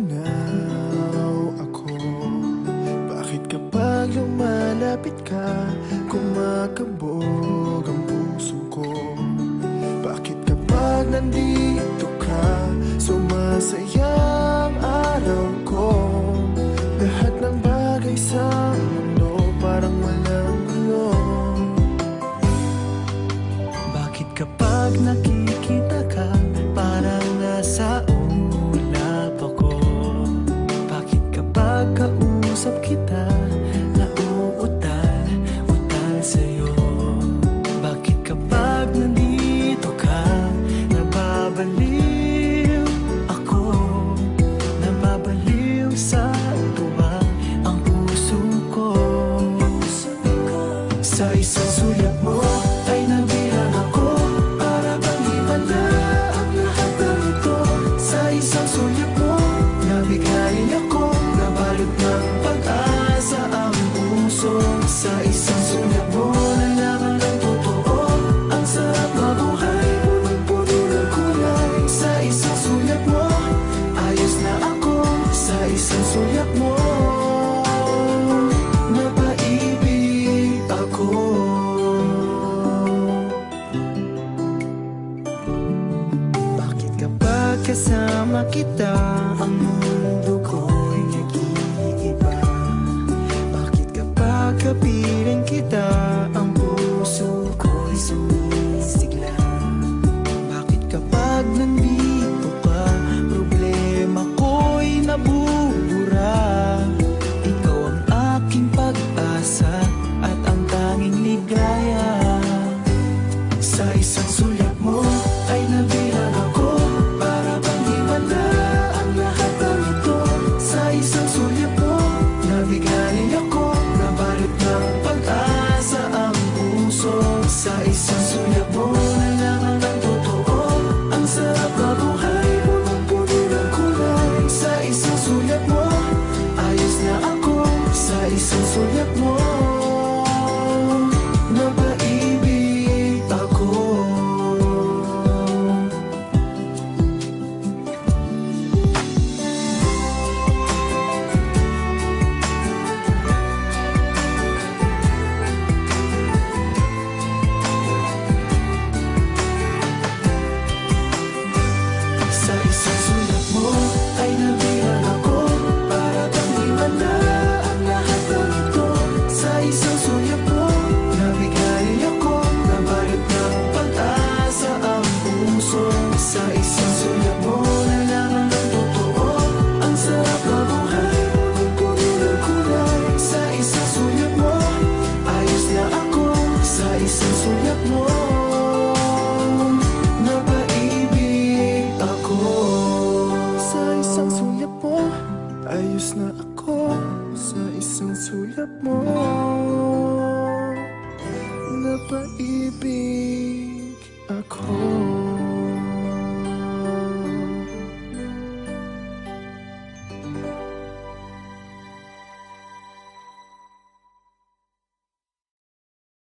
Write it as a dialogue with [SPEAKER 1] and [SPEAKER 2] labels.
[SPEAKER 1] natutunaw ako? Bakit kapag lumalapit ka, kumakabog ang puso ko? Bakit kapag nandito ka, sumasaya ang araw ko? Lahat ng bagay sa mundo parang walang gulo. Bakit kapag nakikita ka, parang nasa ulap ako? Bakit kapag kausap kita, nauutal sa'yo? Bakit kapag nandito ka, nababaliw ako? Nababaliw sa tuwa ang puso ko. Sa isang sulat mo ay nabilang ako, para bang himala ang lahat ng ito. Sa isang sulat mo, nabigayin ako, nabalot ng pag-asa ang puso. Sa isang sulat mo, nalaman ng totoo, ang sarap mabuhay, punong-puno ng kulay. Sa isang sulat mo, ayos na ako. Sa isang sulat mo, napaibig ako. Bakit kapag kasama kita, ang mundo ko'y nag-iiba? Bakit kapag kapiling kita, ang puso ko'y sumisigla? Bakit kapag nandito ka, problema ko'y nabubura? Ikaw ang aking pag-asa at ang tanging ligaya. Sa isang sulat mo ay nabilang ako, para bang himala ang lahat ng ito. Sa isang sulat mo, nabigayin ako, nabalot ng pag-asa ang puso. Sa isang sulat mo, nalaman ng totoo, ang sarap mabuhay, punong-puno ng kulay. Sa isang sulat mo, ayos na ako. Sa isang sulat mo, napaibig ako. Sa isang sulat mo ay nabilang ako, para bang himala ang lahat ng ito. Sa isang sulat mo, nabigayin ako, nabalot ng pag-asa ang puso. Sa isang sulat mo, nalaman ng totoo, ang sarap mabuhay, punong-puno ng kulay. Sa isang sulat mo, ayos na ako. Sa isang sulat mo, napaibig ako. Sa isang sulat mo, ayos na ako. Sa isang sulat mo, napaibig ako.